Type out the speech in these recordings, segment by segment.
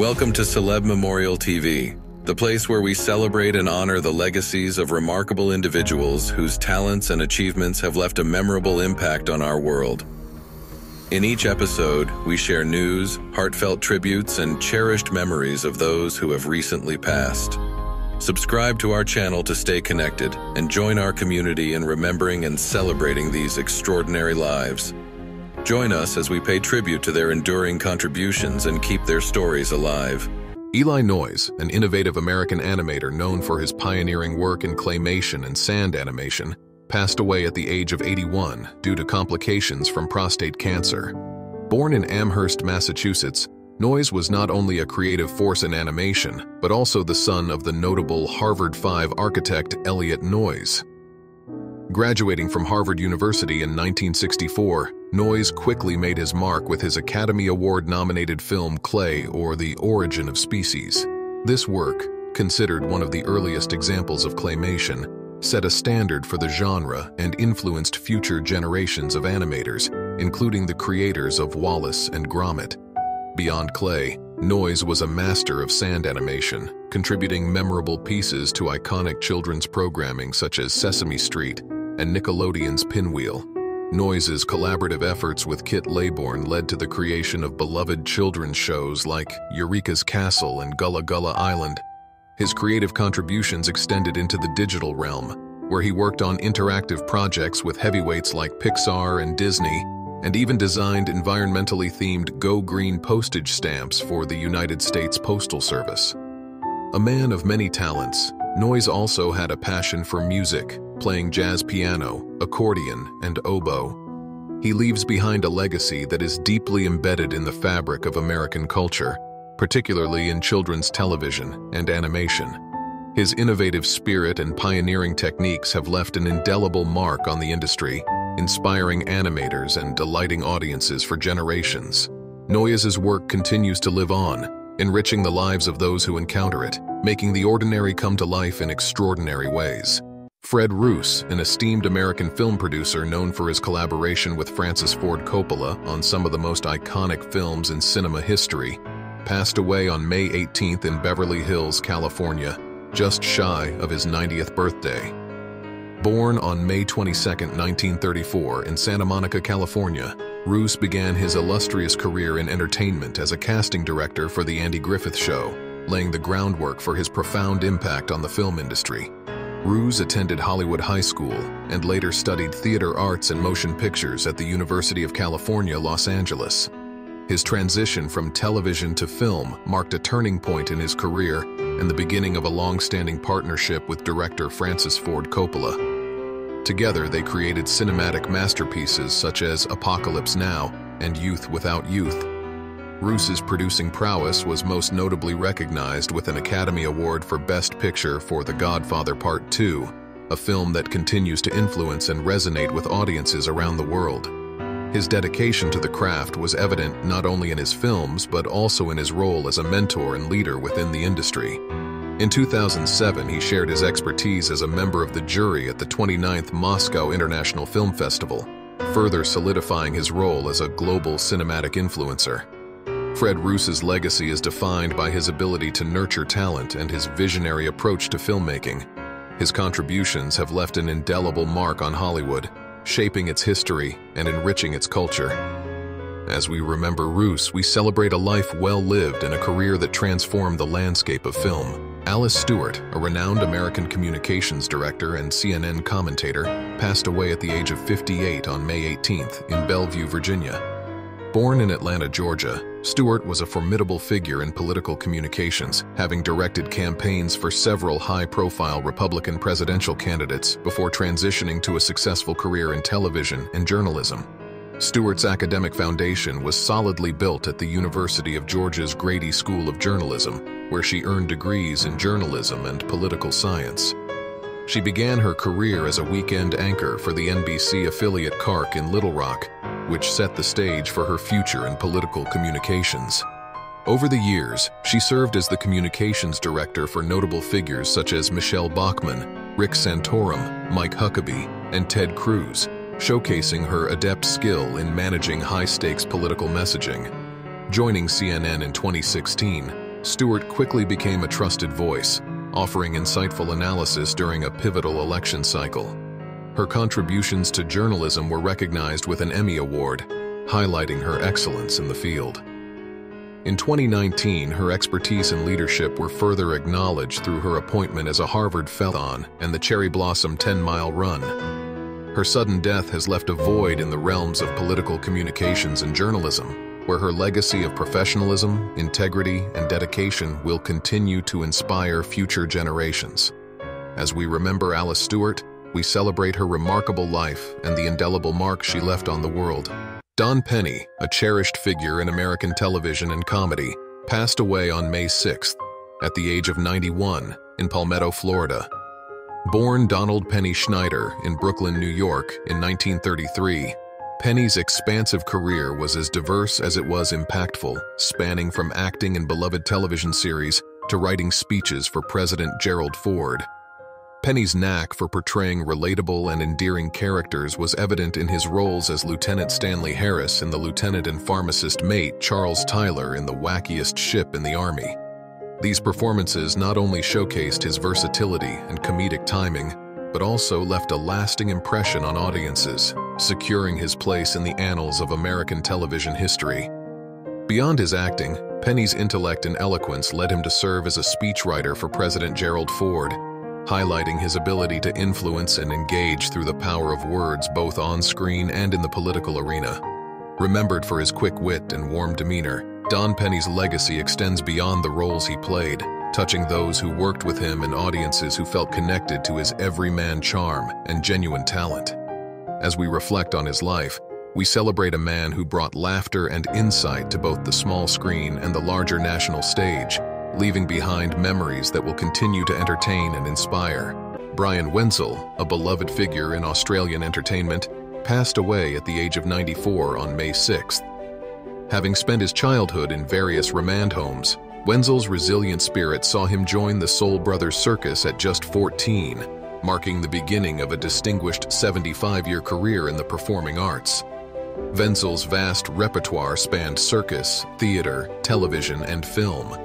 Welcome to Celeb Memorial TV, the place where we celebrate and honor the legacies of remarkable individuals whose talents and achievements have left a memorable impact on our world. In each episode, we share news, heartfelt tributes, and cherished memories of those who have recently passed. Subscribe to our channel to stay connected and join our community in remembering and celebrating these extraordinary lives. Join us as we pay tribute to their enduring contributions and keep their stories alive. Eli Noyes, an innovative American animator known for his pioneering work in claymation and sand animation, passed away at the age of 81 due to complications from prostate cancer. Born in Amherst, Massachusetts, Noyes was not only a creative force in animation, but also the son of the notable Harvard Five architect Eli Noyes. Graduating from Harvard University in 1964, Noyes quickly made his mark with his Academy Award-nominated film Clay, or The Origin of Species. This work, considered one of the earliest examples of claymation, set a standard for the genre and influenced future generations of animators, including the creators of Wallace and Gromit. Beyond clay, Noyes was a master of sand animation, contributing memorable pieces to iconic children's programming such as Sesame Street and Nickelodeon's Pinwheel. Noyes' collaborative efforts with Kit Laybourne led to the creation of beloved children's shows like Eureka's Castle and Gullah Gullah Island. His creative contributions extended into the digital realm, where he worked on interactive projects with heavyweights like Pixar and Disney, and even designed environmentally themed Go Green postage stamps for the United States Postal Service. A man of many talents, Noyes also had a passion for music, playing jazz piano, accordion, and oboe. He leaves behind a legacy that is deeply embedded in the fabric of American culture, particularly in children's television and animation. His innovative spirit and pioneering techniques have left an indelible mark on the industry, inspiring animators and delighting audiences for generations. Noyes' work continues to live on, enriching the lives of those who encounter it, making the ordinary come to life in extraordinary ways. Fred Roos, an esteemed American film producer known for his collaboration with Francis Ford Coppola on some of the most iconic films in cinema history, passed away on May 18th in Beverly Hills, California, just shy of his 90th birthday. Born on May 22, 1934 in Santa Monica, California, Roos began his illustrious career in entertainment as a casting director for The Andy Griffith Show, laying the groundwork for his profound impact on the film industry. Roos attended Hollywood High School and later studied theater arts and motion pictures at the University of California, Los Angeles. His transition from television to film marked a turning point in his career and the beginning of a long-standing partnership with director Francis Ford Coppola. Together, they created cinematic masterpieces such as Apocalypse Now and Youth Without Youth. Roos's producing prowess was most notably recognized with an Academy Award for Best Picture for The Godfather Part 2, a film that continues to influence and resonate with audiences around the world. His dedication to the craft was evident not only in his films but also in his role as a mentor and leader within the industry. In 2007, he shared his expertise as a member of the jury at the 29th Moscow International Film Festival, further solidifying his role as a global cinematic influencer. Fred Roos's legacy is defined by his ability to nurture talent and his visionary approach to filmmaking. His contributions have left an indelible mark on Hollywood, shaping its history and enriching its culture. As we remember Roos, we celebrate a life well lived and a career that transformed the landscape of film. Alice Stewart, a renowned American communications director and CNN commentator, passed away at the age of 58 on May 18th in Bellevue, Virginia. Born in Atlanta, Georgia, Stewart was a formidable figure in political communications, having directed campaigns for several high-profile Republican presidential candidates before transitioning to a successful career in television and journalism. Stewart's academic foundation was solidly built at the University of Georgia's Grady School of Journalism, where she earned degrees in journalism and political science. She began her career as a weekend anchor for the NBC affiliate KARK in Little Rock, which set the stage for her future in political communications. Over the years, she served as the communications director for notable figures such as Michelle Bachmann, Rick Santorum, Mike Huckabee, and Ted Cruz, showcasing her adept skill in managing high-stakes political messaging. Joining CNN in 2016, Stewart quickly became a trusted voice, offering insightful analysis during a pivotal election cycle. Her contributions to journalism were recognized with an Emmy Award, highlighting her excellence in the field. In 2019, her expertise and leadership were further acknowledged through her appointment as a Harvard Fellow and the Cherry Blossom 10-mile run. Her sudden death has left a void in the realms of political communications and journalism, where her legacy of professionalism, integrity, and dedication will continue to inspire future generations. As we remember Alice Stewart, we celebrate her remarkable life and the indelible mark she left on the world. Don Penny, a cherished figure in American television and comedy, passed away on May 6th, at the age of 91, in Palmetto, Florida. Born Donald Penny Schneider in Brooklyn, New York, in 1933, Penny's expansive career was as diverse as it was impactful, spanning from acting in beloved television series to writing speeches for President Gerald Ford. Penny's knack for portraying relatable and endearing characters was evident in his roles as Lieutenant Stanley Harris and the lieutenant and pharmacist mate Charles Tyler in The Wackiest Ship in the Army. These performances not only showcased his versatility and comedic timing, but also left a lasting impression on audiences, securing his place in the annals of American television history. Beyond his acting, Penny's intellect and eloquence led him to serve as a speechwriter for President Gerald Ford, highlighting his ability to influence and engage through the power of words both on screen and in the political arena. Remembered for his quick wit and warm demeanor, Don Penny's legacy extends beyond the roles he played, touching those who worked with him and audiences who felt connected to his everyman charm and genuine talent. As we reflect on his life, we celebrate a man who brought laughter and insight to both the small screen and the larger national stage, leaving behind memories that will continue to entertain and inspire. Brian Wenzel, a beloved figure in Australian entertainment, passed away at the age of 94 on May 6th. Having spent his childhood in various remand homes, Wenzel's resilient spirit saw him join the Soul Brothers Circus at just 14, marking the beginning of a distinguished 75-year career in the performing arts. Wenzel's vast repertoire spanned circus, theater, television, and film,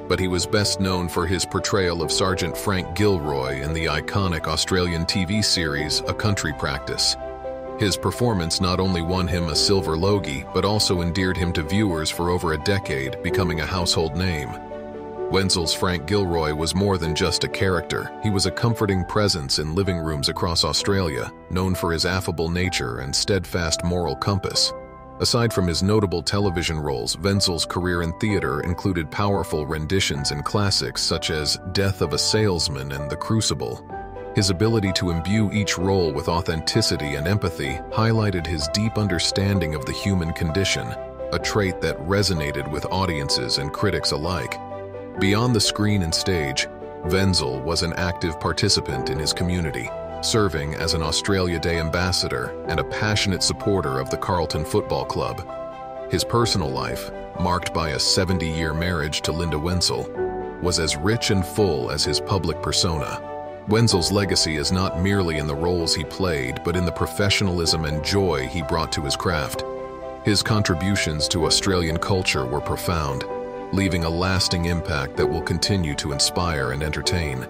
but he was best known for his portrayal of Sergeant Frank Gilroy in the iconic Australian TV series A Country Practice. His performance not only won him a Silver Logie, but also endeared him to viewers for over a decade, becoming a household name. Wenzel's Frank Gilroy was more than just a character. He was a comforting presence in living rooms across Australia, known for his affable nature and steadfast moral compass. Aside from his notable television roles, Wenzel's career in theater included powerful renditions in classics such as Death of a Salesman and The Crucible. His ability to imbue each role with authenticity and empathy highlighted his deep understanding of the human condition, a trait that resonated with audiences and critics alike. Beyond the screen and stage, Wenzel was an active participant in his community, serving as an Australia Day ambassador and a passionate supporter of the Carlton Football Club. His personal life, marked by a 70-year marriage to Linda Wenzel, was as rich and full as his public persona. Wenzel's legacy is not merely in the roles he played, but in the professionalism and joy he brought to his craft. His contributions to Australian culture were profound, leaving a lasting impact that will continue to inspire and entertain.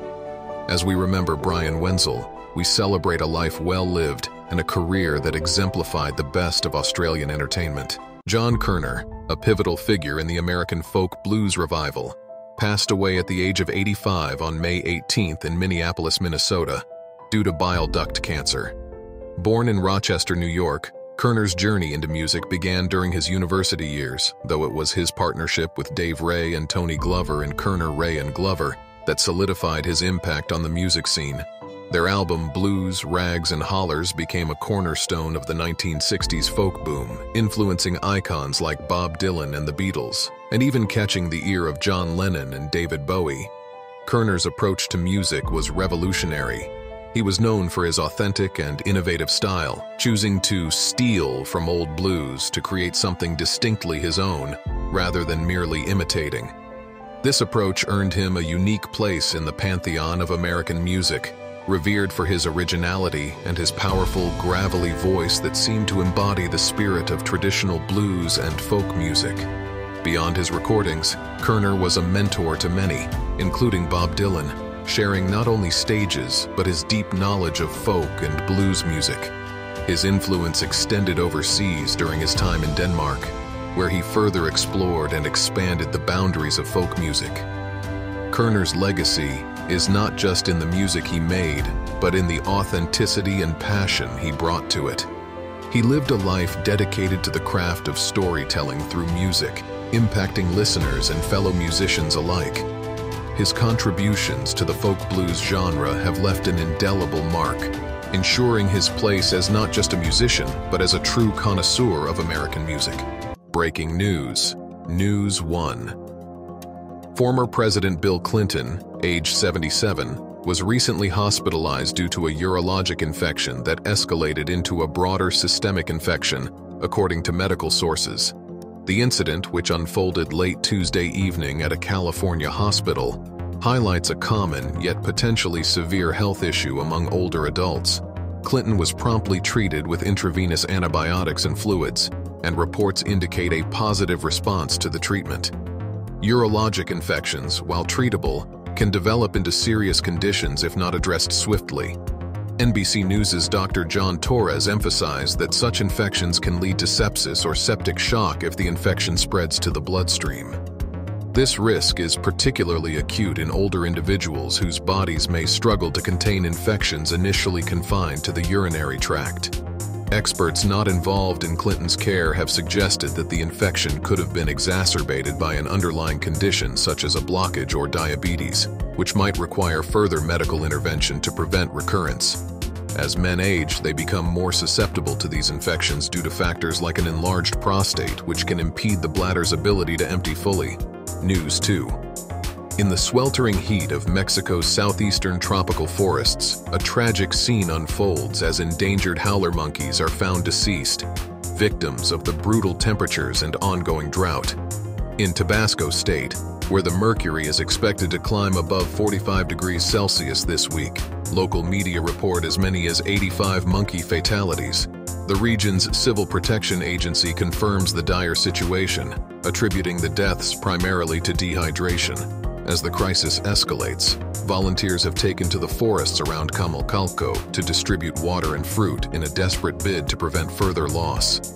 As we remember Brian Wenzel, we celebrate a life well lived and a career that exemplified the best of Australian entertainment. John Kerner, a pivotal figure in the American folk blues revival, passed away at the age of 85 on May 18th in Minneapolis, Minnesota, due to bile duct cancer. Born in Rochester, New York, Kerner's journey into music began during his university years, though it was his partnership with Dave Ray and Tony Glover in Kerner, Ray and Glover that solidified his impact on the music scene. Their album Blues, Rags, and Hollers became a cornerstone of the 1960s folk boom, influencing icons like Bob Dylan and the Beatles, and even catching the ear of John Lennon and David Bowie. Kerner's approach to music was revolutionary. He was known for his authentic and innovative style, choosing to steal from old blues to create something distinctly his own, rather than merely imitating. This approach earned him a unique place in the pantheon of American music, revered for his originality and his powerful, gravelly voice that seemed to embody the spirit of traditional blues and folk music. Beyond his recordings, Kerner was a mentor to many, including Bob Dylan, sharing not only stages but his deep knowledge of folk and blues music. His influence extended overseas during his time in Denmark, where he further explored and expanded the boundaries of folk music. Kerner's legacy is not just in the music he made, but in the authenticity and passion he brought to it. He lived a life dedicated to the craft of storytelling through music, impacting listeners and fellow musicians alike. His contributions to the folk blues genre have left an indelible mark, ensuring his place as not just a musician, but as a true connoisseur of American music. Breaking news. News 1. Former President Bill Clinton, age 77, was recently hospitalized due to a urologic infection that escalated into a broader systemic infection, according to medical sources. The incident, which unfolded late Tuesday evening at a California hospital, highlights a common yet potentially severe health issue among older adults. Clinton was promptly treated with intravenous antibiotics and fluids, and reports indicate a positive response to the treatment. Urologic infections, while treatable, can develop into serious conditions if not addressed swiftly. NBC News' Dr. John Torres emphasized that such infections can lead to sepsis or septic shock if the infection spreads to the bloodstream. This risk is particularly acute in older individuals whose bodies may struggle to contain infections initially confined to the urinary tract. Experts not involved in Clinton's care have suggested that the infection could have been exacerbated by an underlying condition such as a blockage or diabetes, which might require further medical intervention to prevent recurrence. As men age, they become more susceptible to these infections due to factors like an enlarged prostate, which can impede the bladder's ability to empty fully. News 2. In the sweltering heat of Mexico's southeastern tropical forests, a tragic scene unfolds as endangered howler monkeys are found deceased, victims of the brutal temperatures and ongoing drought. In Tabasco State, where the mercury is expected to climb above 45 degrees Celsius this week, local media report as many as 85 monkey fatalities. The region's Civil Protection Agency confirms the dire situation, attributing the deaths primarily to dehydration. As the crisis escalates, volunteers have taken to the forests around Camalcalco to distribute water and fruit in a desperate bid to prevent further loss.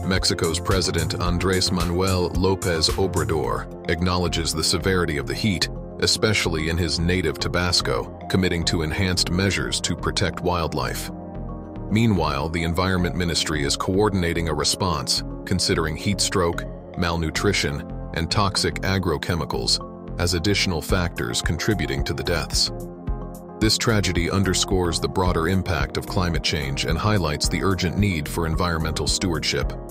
Mexico's President Andrés Manuel López Obrador acknowledges the severity of the heat, especially in his native Tabasco, committing to enhanced measures to protect wildlife. Meanwhile, the Environment Ministry is coordinating a response, considering heat stroke, malnutrition, and toxic agrochemicals as additional factors contributing to the deaths. This tragedy underscores the broader impact of climate change and highlights the urgent need for environmental stewardship.